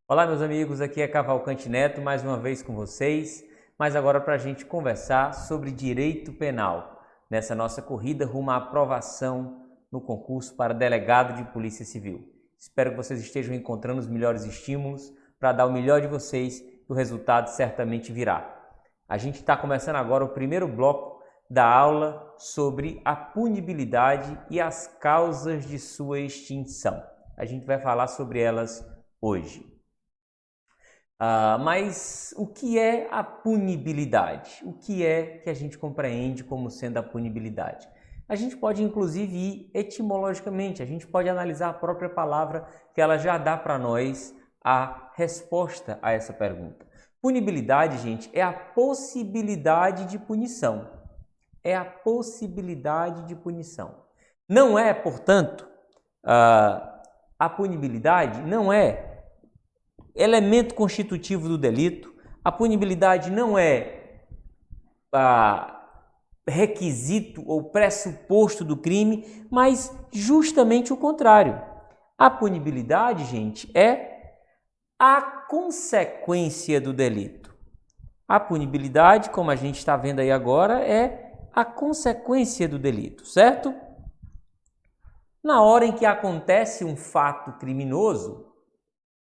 Olá, meus amigos, aqui é Cavalcante Neto, mais uma vez com vocês, mas agora para a gente conversar sobre direito penal, nessa nossa corrida rumo à aprovação no concurso para delegado de Polícia Civil. Espero que vocês estejam encontrando os melhores estímulos para dar o melhor de vocês e o resultado certamente virá. A gente está começando agora o primeiro bloco da aula sobre a punibilidade e as causas de sua extinção. A gente vai falar sobre elas hoje. Mas o que é a punibilidade? O que é que a gente compreende como sendo a punibilidade? A gente pode inclusive ir etimologicamente, a gente pode analisar a própria palavra que ela já dá para nós a resposta a essa pergunta. Punibilidade, gente, é a possibilidade de punição. É a possibilidade de punição. Não é, portanto, a punibilidade não é elemento constitutivo do delito, a punibilidade não é requisito ou pressuposto do crime, mas justamente o contrário. A punibilidade, gente, é a consequência do delito. A punibilidade, como a gente está vendo aí agora, é a consequência do delito, certo? Na hora em que acontece um fato criminoso,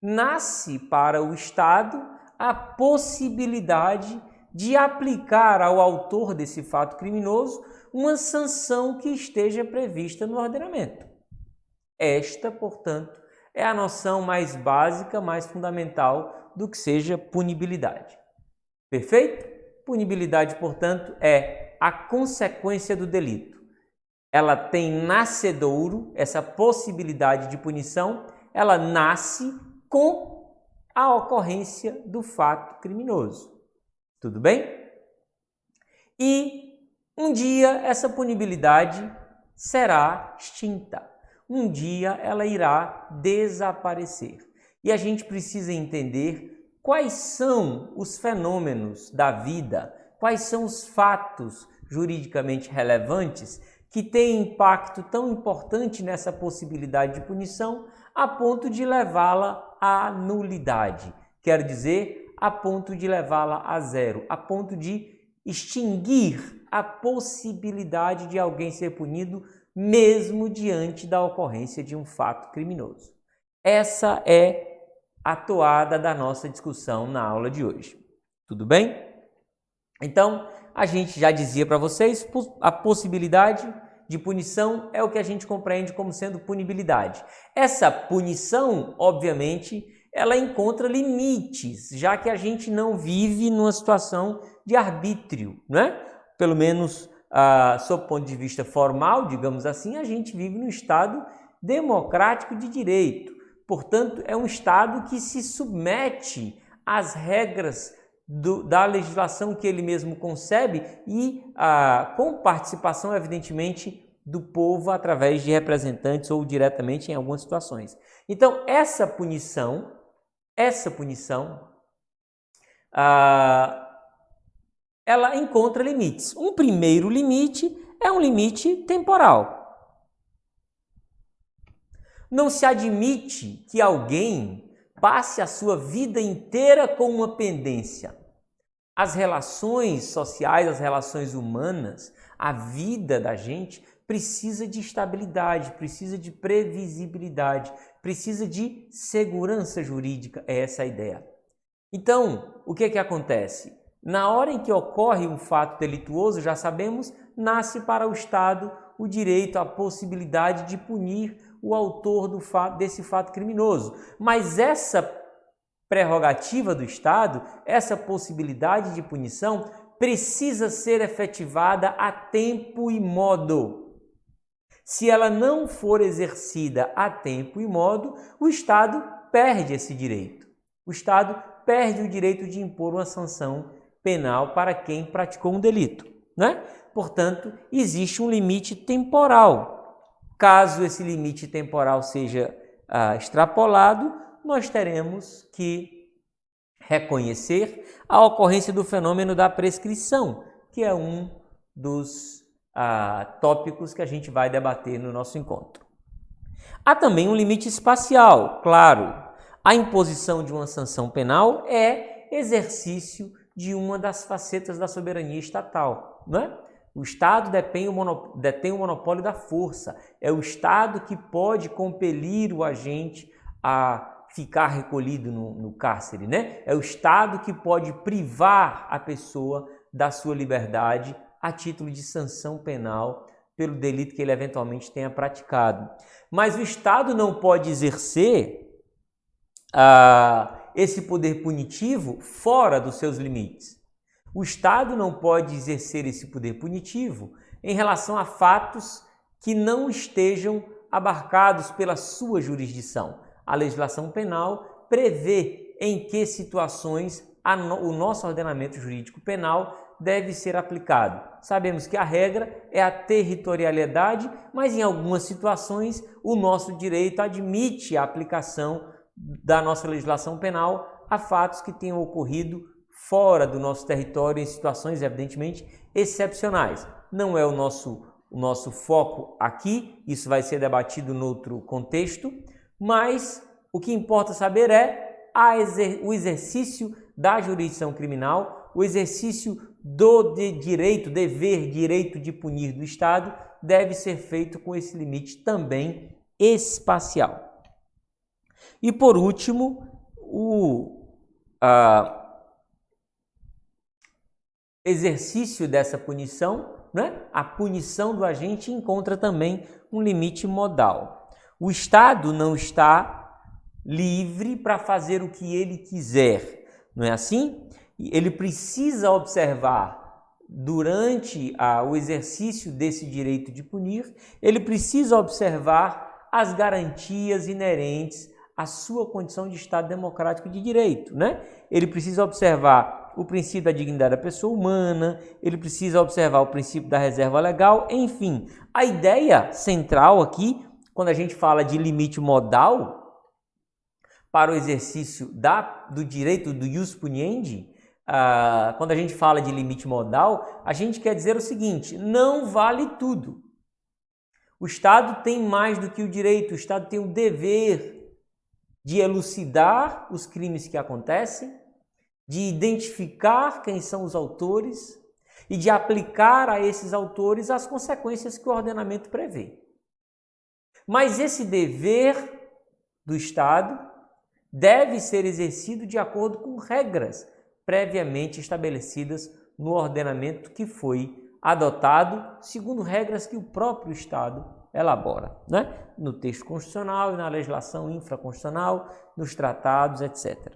nasce para o Estado a possibilidade de aplicar ao autor desse fato criminoso uma sanção que esteja prevista no ordenamento. Esta, portanto, é a noção mais básica, mais fundamental do que seja punibilidade. Perfeito? Punibilidade, portanto, é a consequência do delito. Ela tem nascedouro, essa possibilidade de punição, ela nasce com a ocorrência do fato criminoso. Tudo bem? E um dia essa punibilidade será extinta. Um dia ela irá desaparecer. E a gente precisa entender quais são os fenômenos da vida, quais são os fatos juridicamente relevantes que têm impacto tão importante nessa possibilidade de punição a ponto de levá-la à nulidade, quer dizer, a ponto de levá-la a zero, a ponto de extinguir a possibilidade de alguém ser punido mesmo diante da ocorrência de um fato criminoso. Essa é a toada da nossa discussão na aula de hoje. Tudo bem? Então, a gente já dizia para vocês, a possibilidade de punição é o que a gente compreende como sendo punibilidade. Essa punição, obviamente, ela encontra limites, já que a gente não vive numa situação de arbítrio, né? Pelo menos, sob o ponto de vista formal, digamos assim, a gente vive num Estado democrático de direito. Portanto, é um Estado que se submete às regras da legislação que ele mesmo concebe e com participação, evidentemente, do povo através de representantes ou diretamente em algumas situações. Então, essa punição, ela encontra limites. Um primeiro limite é um limite temporal. Não se admite que alguém passe a sua vida inteira com uma pendência. As relações sociais, as relações humanas, a vida da gente precisa de estabilidade, precisa de previsibilidade, precisa de segurança jurídica, é essa a ideia. Então, o que acontece? Na hora em que ocorre um fato delituoso, já sabemos, nasce para o Estado o direito, a possibilidade de punir o autor desse fato criminoso. Mas essa prerrogativa do Estado, essa possibilidade de punição, precisa ser efetivada a tempo e modo. Se ela não for exercida a tempo e modo, o Estado perde esse direito. O Estado perde o direito de impor uma sanção penal para quem praticou um delito, né? Portanto, existe um limite temporal. Caso esse limite temporal seja extrapolado, nós teremos que reconhecer a ocorrência do fenômeno da prescrição, que é um dos tópicos que a gente vai debater no nosso encontro. Há também um limite espacial, claro. A imposição de uma sanção penal é exercício de uma das facetas da soberania estatal, não é? O Estado detém o monopólio da força. É o Estado que pode compelir o agente a ficar recolhido no cárcere, né? É o Estado que pode privar a pessoa da sua liberdade a título de sanção penal pelo delito que ele eventualmente tenha praticado. Mas o Estado não pode exercer esse poder punitivo fora dos seus limites. O Estado não pode exercer esse poder punitivo em relação a fatos que não estejam abarcados pela sua jurisdição. A legislação penal prevê em que situações o nosso ordenamento jurídico penal deve ser aplicado. Sabemos que a regra é a territorialidade, mas em algumas situações o nosso direito admite a aplicação da nossa legislação penal a fatos que tenham ocorrido fora do nosso território em situações evidentemente excepcionais. Não é o nosso foco aqui, isso vai ser debatido em outro contexto, mas o que importa saber é o exercício da jurisdição criminal, o exercício do direito de punir do Estado deve ser feito com esse limite também espacial. E por último, exercício dessa punição, né? A punição do agente encontra também um limite modal. O Estado não está livre para fazer o que ele quiser, não é assim? Ele precisa observar, durante o exercício desse direito de punir, ele precisa observar as garantias inerentes à sua condição de Estado democrático de direito, né? Ele precisa observar o princípio da dignidade da pessoa humana, ele precisa observar o princípio da reserva legal, enfim. A ideia central aqui, quando a gente fala de limite modal para o exercício do direito do ius puniendi, quando a gente fala de limite modal, a gente quer dizer o seguinte: não vale tudo. O Estado tem mais do que o direito, o Estado tem o dever de elucidar os crimes que acontecem, de identificar quem são os autores e de aplicar a esses autores as consequências que o ordenamento prevê. Mas esse dever do Estado deve ser exercido de acordo com regras previamente estabelecidas no ordenamento que foi adotado, segundo regras que o próprio Estado elabora, né? No texto constitucional e na legislação infraconstitucional, nos tratados, etc.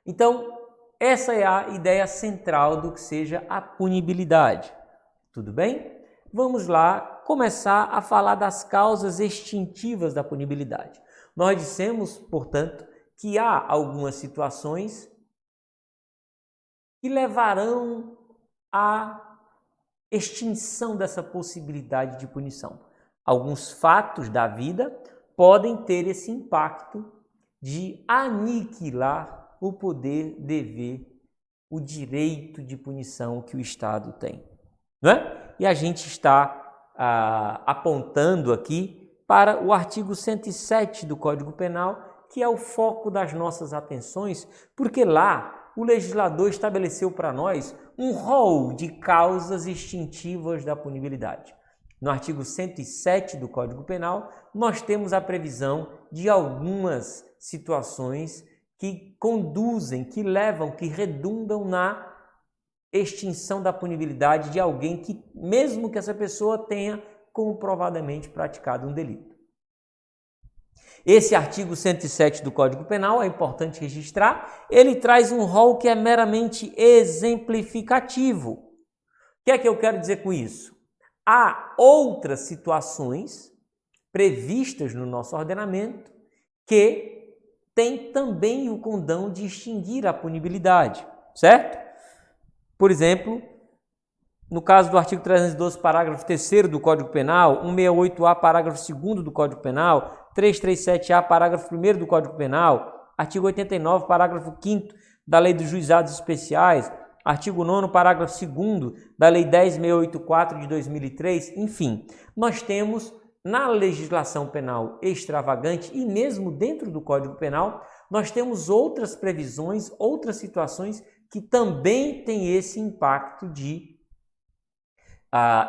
Então, essa é a ideia central do que seja a punibilidade. Tudo bem? Vamos lá começar a falar das causas extintivas da punibilidade. Nós dissemos, portanto, que há algumas situações que levarão à extinção dessa possibilidade de punição. Alguns fatos da vida podem ter esse impacto de aniquilar o poder, dever, o direito de punição que o Estado tem, não é? E a gente está apontando aqui para o artigo 107 do Código Penal, que é o foco das nossas atenções, porque lá o legislador estabeleceu para nós um rol de causas extintivas da punibilidade. No artigo 107 do Código Penal, nós temos a previsão de algumas situações que conduzem, que levam, que redundam na extinção da punibilidade de alguém que, mesmo que essa pessoa tenha comprovadamente praticado um delito. Esse artigo 107 do Código Penal, é importante registrar, ele traz um rol que é meramente exemplificativo. O que é que eu quero dizer com isso? Há outras situações previstas no nosso ordenamento que tem também o condão de extinguir a punibilidade, certo? Por exemplo, no caso do artigo 312, parágrafo 3º do Código Penal, 168A, parágrafo 2º do Código Penal, 337A, parágrafo 1º do Código Penal, artigo 89, parágrafo 5º da Lei dos Juizados Especiais, artigo 9º, parágrafo 2º da Lei 10.684 de 2003, enfim, nós temos na legislação penal extravagante e mesmo dentro do Código Penal, nós temos outras previsões, outras situações que também têm esse impacto de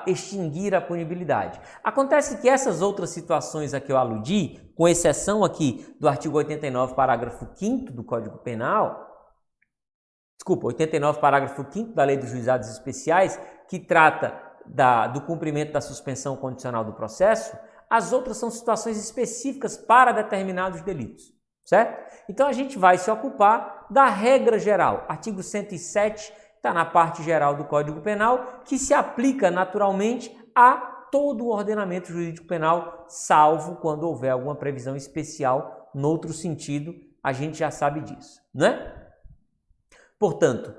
extinguir a punibilidade. Acontece que essas outras situações a que eu aludi, com exceção aqui do artigo 89, parágrafo 5º do Código Penal, 89, parágrafo 5º da Lei dos Juizados Especiais, que trata do cumprimento da suspensão condicional do processo, as outras são situações específicas para determinados delitos, certo? Então a gente vai se ocupar da regra geral, artigo 107, está na parte geral do Código Penal, que se aplica naturalmente a todo o ordenamento jurídico penal, salvo quando houver alguma previsão especial no outro sentido, a gente já sabe disso, né? Portanto,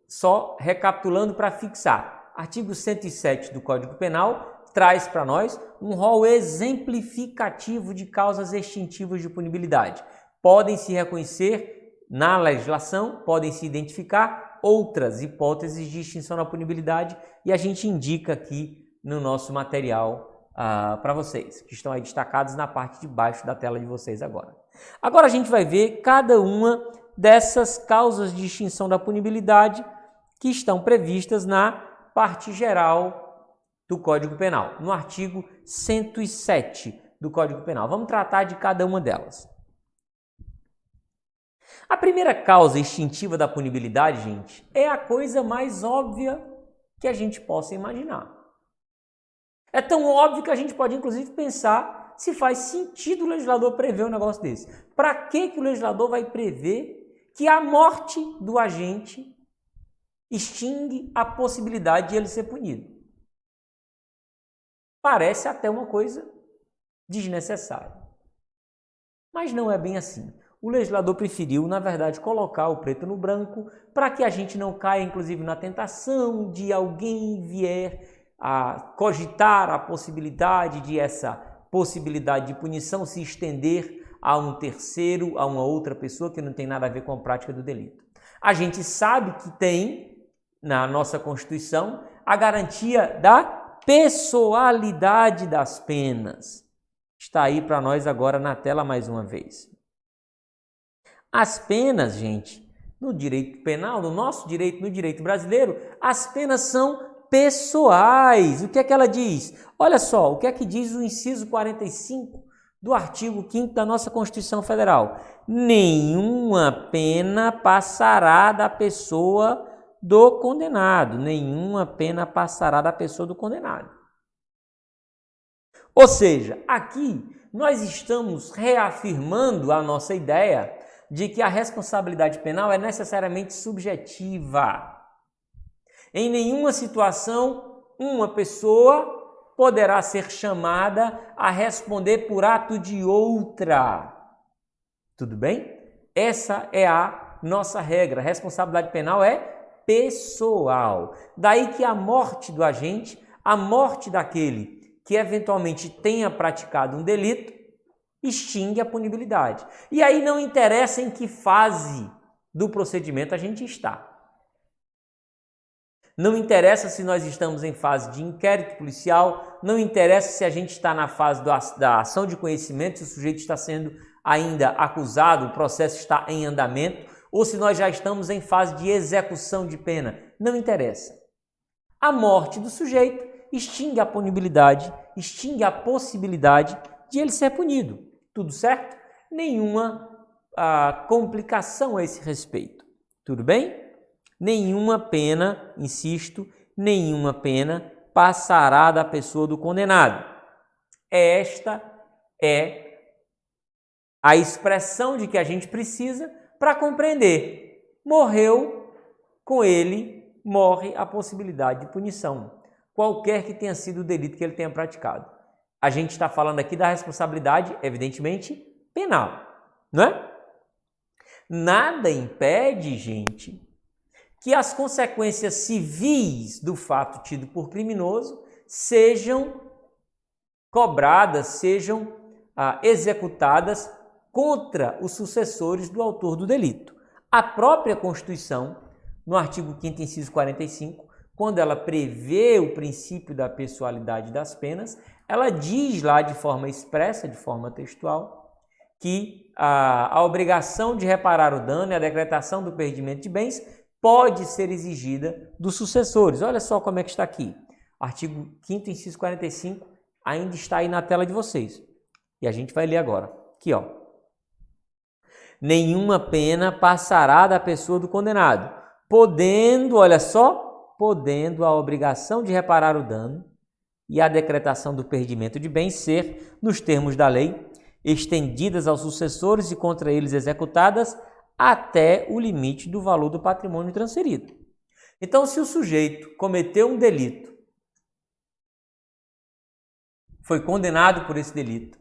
só recapitulando para fixar, artigo 107 do Código Penal traz para nós um rol exemplificativo de causas extintivas de punibilidade. Podem se reconhecer na legislação, podem se identificar outras hipóteses de extinção da punibilidade e a gente indica aqui no nosso material para vocês, que estão aí destacados na parte de baixo da tela de vocês agora. Agora a gente vai ver cada uma dessas causas de extinção da punibilidade que estão previstas na parte geral do Código Penal, no artigo 107 do Código Penal. Vamos tratar de cada uma delas. A primeira causa extintiva da punibilidade, gente, é a coisa mais óbvia que a gente possa imaginar. É tão óbvio que a gente pode, inclusive, pensar se faz sentido o legislador prever um negócio desse. Para que o legislador vai prever que a morte do agente extingue a possibilidade de ele ser punido? Parece até uma coisa desnecessária. Mas não é bem assim. O legislador preferiu, na verdade, colocar o preto no branco para que a gente não caia, inclusive, na tentação de alguém vier a cogitar a possibilidade de essa possibilidade de punição se estender a um terceiro, a uma outra pessoa que não tem nada a ver com a prática do delito. A gente sabe que tem, na nossa Constituição, a garantia da pessoalidade das penas. Está aí para nós agora na tela mais uma vez. As penas, gente, no direito penal, no nosso direito, no direito brasileiro, as penas são pessoais. O que é que ela diz? Olha só, o que é que diz o inciso 45 do artigo 5º da nossa Constituição Federal? Nenhuma pena passará da pessoa do condenado. Nenhuma pena passará da pessoa do condenado. Ou seja, aqui nós estamos reafirmando a nossa ideia de que a responsabilidade penal é necessariamente subjetiva. Em nenhuma situação, uma pessoa poderá ser chamada a responder por ato de outra. Tudo bem? Essa é a nossa regra. A responsabilidade penal é pessoal. Daí que a morte do agente, a morte daquele que eventualmente tenha praticado um delito, extingue a punibilidade. E aí não interessa em que fase do procedimento a gente está. Não interessa se nós estamos em fase de inquérito policial, não interessa se a gente está na fase da ação de conhecimento, se o sujeito está sendo ainda acusado, o processo está em andamento, ou se nós já estamos em fase de execução de pena. Não interessa. A morte do sujeito extingue a punibilidade, extingue a possibilidade de ele ser punido. Tudo certo? Nenhuma complicação a esse respeito. Tudo bem? Nenhuma pena, insisto, nenhuma pena passará da pessoa do condenado. Esta é a expressão de que a gente precisa para compreender. Morreu, com ele morre a possibilidade de punição, qualquer que tenha sido o delito que ele tenha praticado. A gente está falando aqui da responsabilidade, evidentemente, penal, não é? Nada impede, gente, que as consequências civis do fato tido por criminoso sejam cobradas, sejam executadas contra os sucessores do autor do delito. A própria Constituição, no artigo 5º, inciso 45, quando ela prevê o princípio da pessoalidade das penas, ela diz lá de forma expressa, de forma textual, que a obrigação de reparar o dano e a decretação do perdimento de bens pode ser exigida dos sucessores. Olha só como é que está aqui. Artigo 5º, inciso 45, ainda está aí na tela de vocês. E a gente vai ler agora. Aqui, ó. Nenhuma pena passará da pessoa do condenado, podendo, olha só, podendo a obrigação de reparar o dano e a decretação do perdimento de bens ser, nos termos da lei, estendidas aos sucessores e contra eles executadas até o limite do valor do patrimônio transferido. Então, se o sujeito cometeu um delito, foi condenado por esse delito,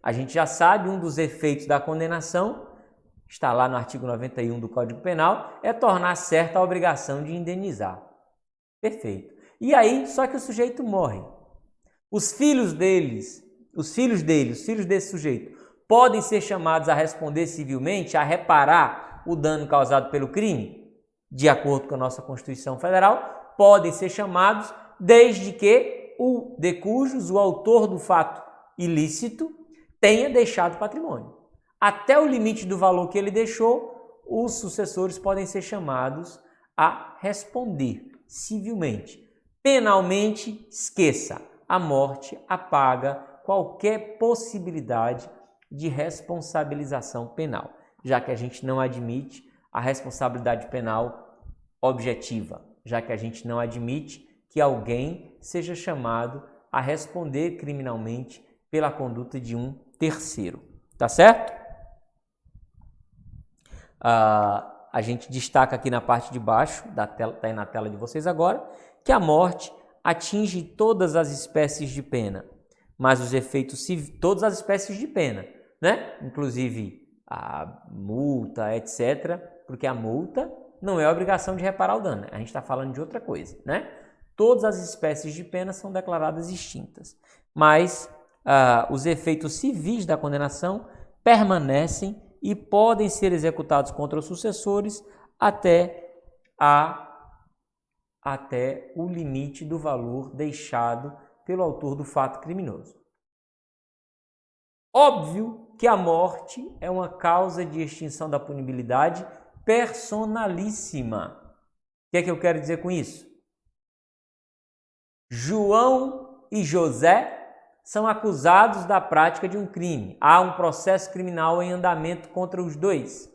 a gente já sabe, um dos efeitos da condenação, está lá no artigo 91 do Código Penal, é tornar certa a obrigação de indenizar. Perfeito. E aí, só que o sujeito morre. Os filhos desse sujeito, podem ser chamados a responder civilmente, a reparar o dano causado pelo crime? De acordo com a nossa Constituição Federal, podem ser chamados desde que o de cujos, o autor do fato ilícito, tenha deixado patrimônio. Até o limite do valor que ele deixou, os sucessores podem ser chamados a responder civilmente. Penalmente, esqueça, a morte apaga qualquer possibilidade de responsabilização penal, já que a gente não admite a responsabilidade penal objetiva, já que a gente não admite que alguém seja chamado a responder criminalmente pela conduta de um terceiro. Tá certo? A gente destaca aqui na parte de baixo da tela, está aí na tela de vocês agora, que a morte atinge todas as espécies de pena, mas os efeitos civis, todas as espécies de pena, né? Inclusive a multa, etc., porque a multa não é a obrigação de reparar o dano, a gente está falando de outra coisa, né? Todas as espécies de pena são declaradas extintas, mas os efeitos civis da condenação permanecem e podem ser executados contra os sucessores até o limite do valor deixado pelo autor do fato criminoso. Óbvio que a morte é uma causa de extinção da punibilidade personalíssima. O que é que eu quero dizer com isso? João e José são acusados da prática de um crime. Há um processo criminal em andamento contra os dois.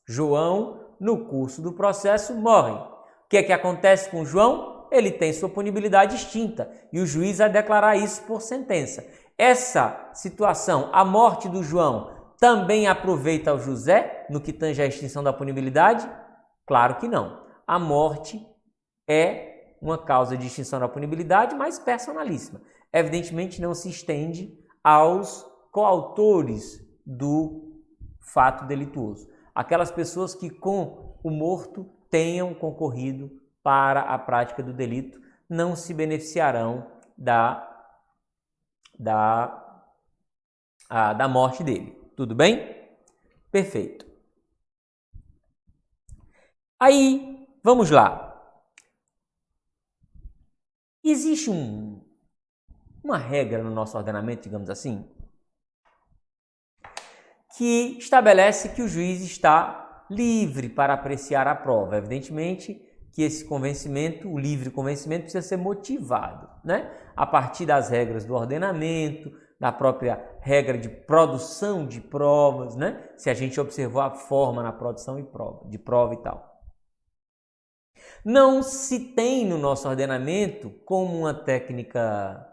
João, no curso do processo, morre. O que é que acontece com João? Ele tem sua punibilidade extinta e o juiz vai declarar isso por sentença. Essa situação, a morte do João, também aproveita ao José no que tange à extinção da punibilidade? Claro que não. A morte é uma causa de extinção da punibilidade, mas personalíssima. Evidentemente não se estende aos coautores do fato delituoso. Aquelas pessoas que com o morto tenham concorrido para a prática do delito não se beneficiarão da morte dele. Tudo bem? Perfeito. Aí, vamos lá. Existe uma regra no nosso ordenamento, digamos assim, que estabelece que o juiz está livre para apreciar a prova. Evidentemente que esse convencimento, o livre convencimento, precisa ser motivado, né? A partir das regras do ordenamento, da própria regra de produção de provas, né? Se a gente observar a forma na produção de prova e tal. Não se tem no nosso ordenamento como uma técnica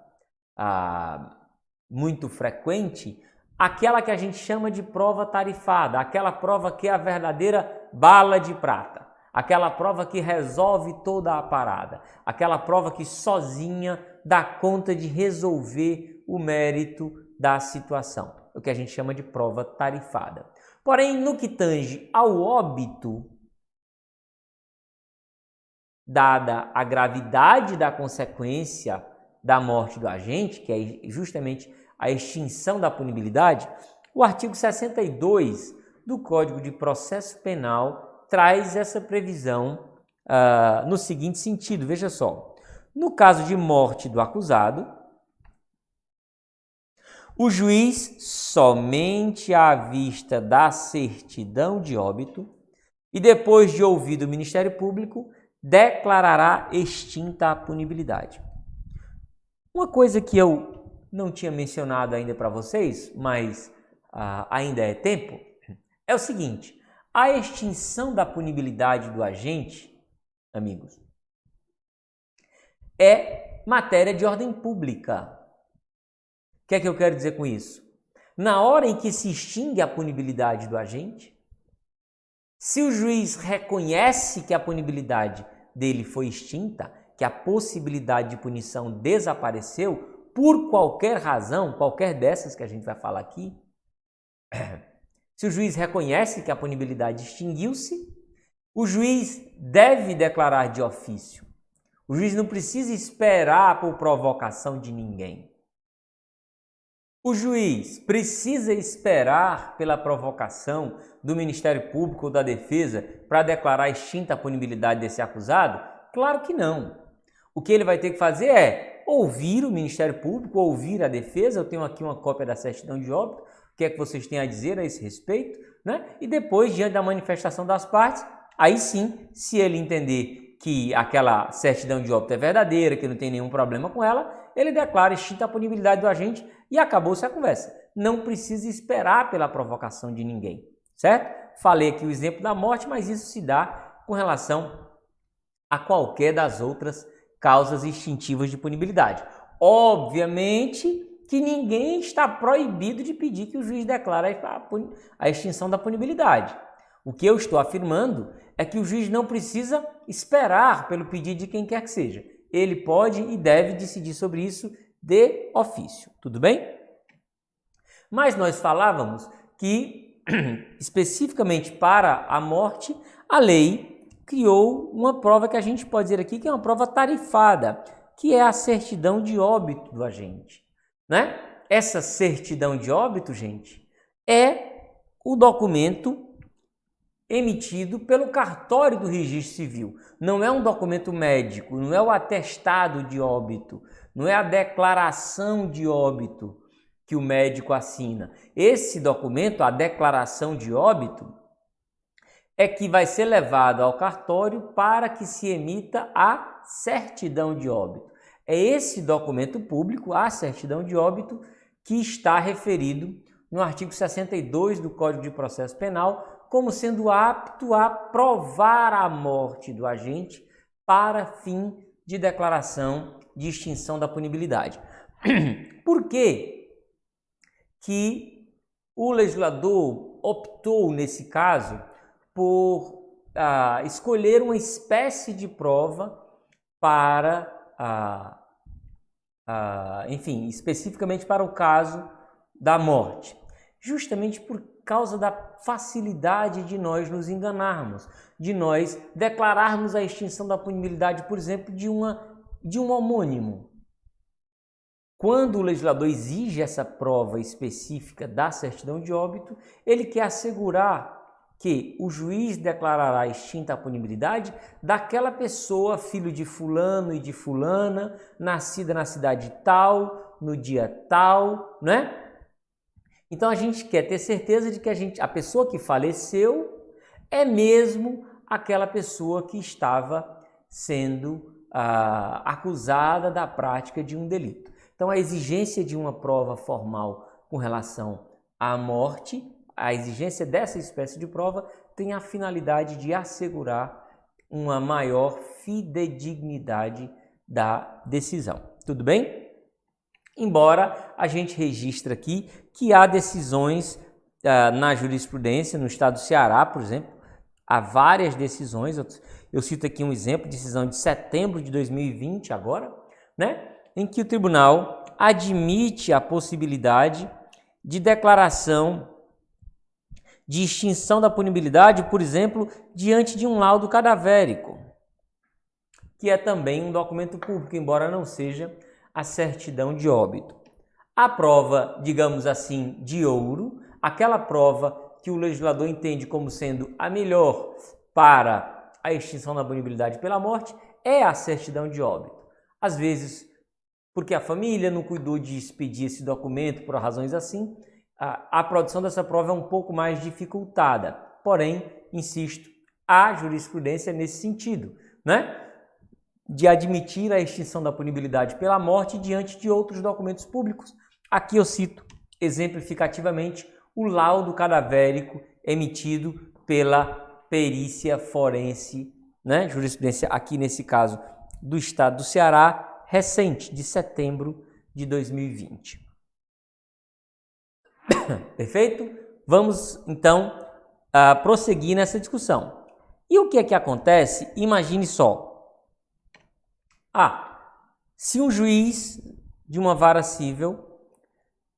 muito frequente aquela que a gente chama de prova tarifada, aquela prova que é a verdadeira bala de prata, aquela prova que resolve toda a parada, aquela prova que sozinha dá conta de resolver o mérito da situação, o que a gente chama de prova tarifada. Porém, no que tange ao óbito, dada a gravidade da consequência da morte do agente, que é justamente a extinção da punibilidade, o artigo 62 do Código de Processo Penal traz essa previsão no seguinte sentido, veja só. No caso de morte do acusado, o juiz, somente à vista da certidão de óbito e depois de ouvido o Ministério Público, declarará extinta a punibilidade. Uma coisa que eu não tinha mencionado ainda para vocês, mas ainda é tempo, é o seguinte: a extinção da punibilidade do agente, amigos, é matéria de ordem pública. O que é que eu quero dizer com isso? Na hora em que se extingue a punibilidade do agente, se o juiz reconhece que a punibilidade dele foi extinta, que a possibilidade de punição desapareceu por qualquer razão, qualquer dessas que a gente vai falar aqui, se o juiz reconhece que a punibilidade extinguiu-se, o juiz deve declarar de ofício. O juiz não precisa esperar por provocação de ninguém. O juiz precisa esperar pela provocação do Ministério Público ou da Defesa para declarar extinta a punibilidade desse acusado? Claro que não. O que ele vai ter que fazer é ouvir o Ministério Público, ouvir a Defesa. Eu tenho aqui uma cópia da certidão de óbito. O que é que vocês têm a dizer a esse respeito? Né? E depois, diante da manifestação das partes, aí sim, se ele entender que aquela certidão de óbito é verdadeira, que não tem nenhum problema com ela, ele declara extinta a punibilidade do agente e acabou-se a conversa. Não precisa esperar pela provocação de ninguém, certo? Falei aqui o exemplo da morte, mas isso se dá com relação a qualquer das outras causas extintivas de punibilidade. Obviamente que ninguém está proibido de pedir que o juiz declare a extinção da punibilidade. O que eu estou afirmando é que o juiz não precisa esperar pelo pedido de quem quer que seja. Ele pode e deve decidir sobre isso de ofício, tudo bem? Mas nós falávamos que, especificamente para a morte, a lei criou uma prova que a gente pode dizer aqui que é uma prova tarifada, que é a certidão de óbito do agente, né? Essa certidão de óbito, gente, é o documento emitido pelo cartório do registro civil. Não é um documento médico, não é o atestado de óbito, não é a declaração de óbito que o médico assina. Esse documento, a declaração de óbito, é que vai ser levado ao cartório para que se emita a certidão de óbito. É esse documento público, a certidão de óbito, que está referido no artigo 62 do Código de Processo Penal como sendo apto a provar a morte do agente para fim de declaração de extinção da punibilidade. Por que o legislador optou, nesse caso, por escolher uma espécie de prova para, enfim, especificamente para o caso da morte? Justamente por causa da facilidade de nós nos enganarmos, de nós declararmos a extinção da punibilidade, por exemplo, de um homônimo. Quando o legislador exige essa prova específica da certidão de óbito, ele quer assegurar que o juiz declarará extinta a punibilidade daquela pessoa, filho de fulano e de fulana, nascida na cidade tal, no dia tal, né? Então a gente quer ter certeza de que a pessoa que faleceu é mesmo aquela pessoa que estava sendo acusada da prática de um delito. Então a exigência de uma prova formal com relação à morte, a exigência dessa espécie de prova tem a finalidade de assegurar uma maior fidedignidade da decisão. Tudo bem? Embora a gente registre aqui que há decisões na jurisprudência, no estado do Ceará, por exemplo, há várias decisões, eu cito aqui um exemplo, decisão de setembro de 2020 agora, né, em que o tribunal admite a possibilidade de declaração de extinção da punibilidade, por exemplo, diante de um laudo cadavérico, que é também um documento público, embora não seja a certidão de óbito. A prova, digamos assim, de ouro, aquela prova que o legislador entende como sendo a melhor para a extinção da punibilidade pela morte é a certidão de óbito. Às vezes, porque a família não cuidou de expedir esse documento por razões assim, a produção dessa prova é um pouco mais dificultada. Porém, insisto, há jurisprudência nesse sentido, né? De admitir a extinção da punibilidade pela morte diante de outros documentos públicos. Aqui eu cito exemplificativamente o laudo cadavérico emitido pela perícia forense, né? Jurisprudência aqui nesse caso do estado do Ceará, recente, de setembro de 2020. Perfeito? Vamos então prosseguir nessa discussão. E o que é que acontece? Imagine só. Se um juiz de uma vara civil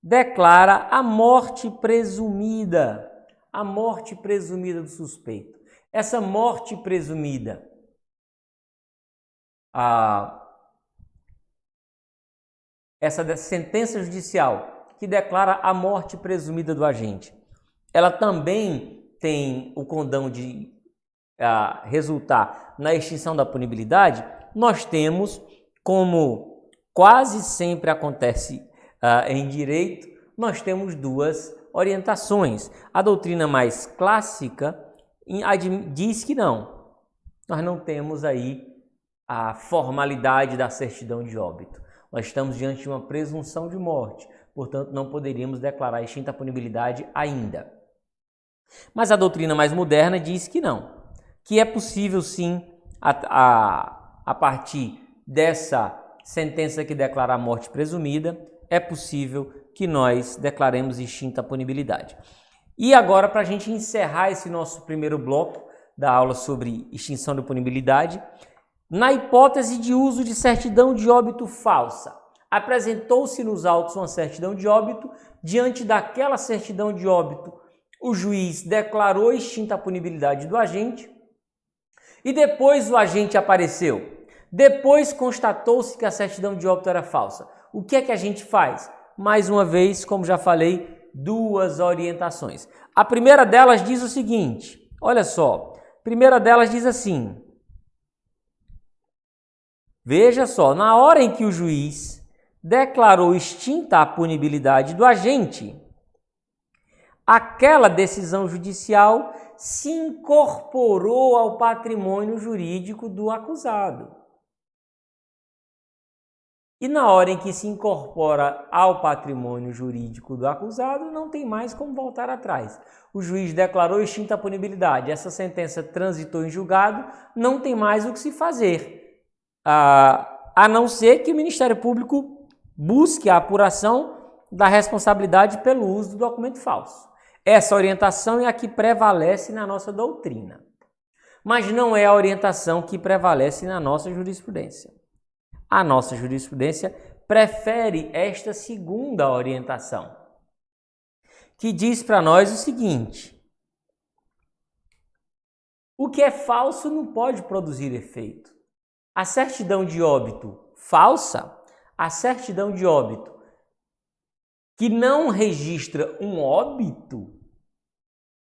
declara a morte presumida do suspeito. Essa morte presumida, essa sentença judicial que declara a morte presumida do agente, ela também tem o condão de resultar na extinção da punibilidade. Nós temos, como quase sempre acontece em direito, nós temos duas orientações. A doutrina mais clássica diz que não. Nós não temos aí a formalidade da certidão de óbito. Nós estamos diante de uma presunção de morte, portanto não poderíamos declarar extinta a punibilidade ainda. Mas a doutrina mais moderna diz que não, que é possível sim, a partir dessa sentença que declara a morte presumida, é possível que nós declaremos extinta a punibilidade. E agora, para a gente encerrar esse nosso primeiro bloco da aula sobre extinção da punibilidade, na hipótese de uso de certidão de óbito falsa, apresentou-se nos autos uma certidão de óbito, diante daquela certidão de óbito, o juiz declarou extinta a punibilidade do agente, e depois o agente apareceu. Depois constatou-se que a certidão de óbito era falsa. O que é que a gente faz? Mais uma vez, como já falei, duas orientações. A primeira delas diz o seguinte, olha só, a primeira delas diz assim, veja só, na hora em que o juiz declarou extinta a punibilidade do agente, aquela decisão judicial se incorporou ao patrimônio jurídico do acusado. E na hora em que se incorpora ao patrimônio jurídico do acusado, não tem mais como voltar atrás. O juiz declarou extinta a punibilidade, essa sentença transitou em julgado, não tem mais o que se fazer, a não ser que o Ministério Público busque a apuração da responsabilidade pelo uso do documento falso. Essa orientação é a que prevalece na nossa doutrina, mas não é a orientação que prevalece na nossa jurisprudência. A nossa jurisprudência prefere esta segunda orientação, que diz para nós o seguinte: o que é falso não pode produzir efeito. A certidão de óbito falsa, a certidão de óbito que não registra um óbito,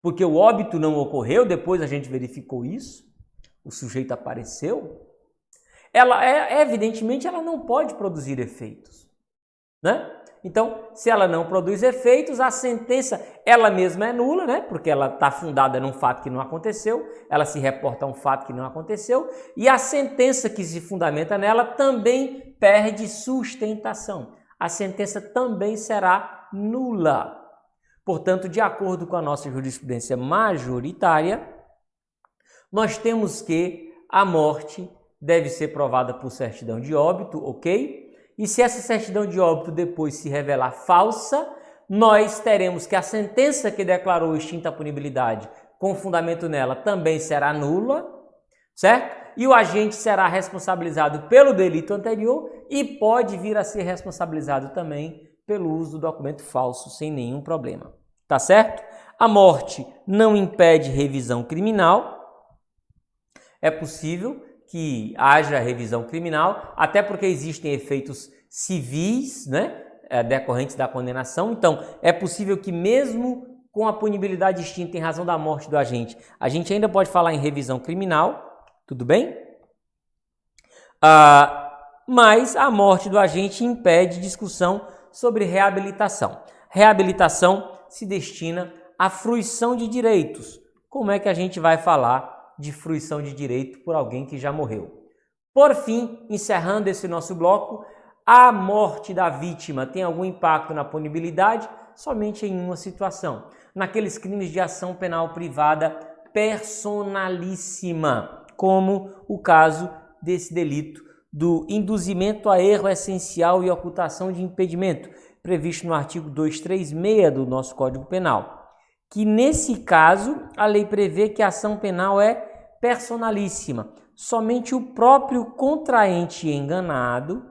porque o óbito não ocorreu, depois a gente verificou isso, o sujeito apareceu, evidentemente ela não pode produzir efeitos, né? Então, se ela não produz efeitos, a sentença ela mesma é nula, né? Porque ela está fundada num fato que não aconteceu, ela se reporta a um fato que não aconteceu, e a sentença que se fundamenta nela também perde sustentação. A sentença também será nula. Portanto, de acordo com a nossa jurisprudência majoritária, nós temos que a morte deve ser provada por certidão de óbito, ok? E se essa certidão de óbito depois se revelar falsa, nós teremos que a sentença que declarou extinta a punibilidade com fundamento nela também será nula, certo? E o agente será responsabilizado pelo delito anterior e pode vir a ser responsabilizado também pelo uso do documento falso sem nenhum problema, tá certo? A morte não impede revisão criminal, é possível que haja revisão criminal, até porque existem efeitos civis, né, decorrentes da condenação. Então, é possível que mesmo com a punibilidade extinta em razão da morte do agente, a gente ainda pode falar em revisão criminal, Tudo bem? Mas a morte do agente impede discussão sobre reabilitação. Reabilitação se destina à fruição de direitos. Como é que a gente vai falar de fruição de direito por alguém que já morreu? Por fim, encerrando esse nosso bloco, a morte da vítima tem algum impacto na punibilidade? Somente em uma situação, naqueles crimes de ação penal privada personalíssima, como o caso desse delito do induzimento a erro essencial e ocultação de impedimento, previsto no artigo 236 do nosso Código Penal. Que nesse caso, a lei prevê que a ação penal é personalíssima. Somente o próprio contraente enganado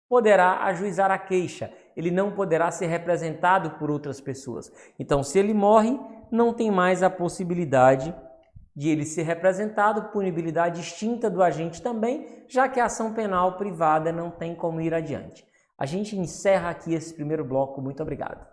poderá ajuizar a queixa. Ele não poderá ser representado por outras pessoas. Então, se ele morre, não tem mais a possibilidade de ele ser representado, punibilidade extinta do agente também, já que a ação penal privada não tem como ir adiante. A gente encerra aqui esse primeiro bloco. Muito obrigado.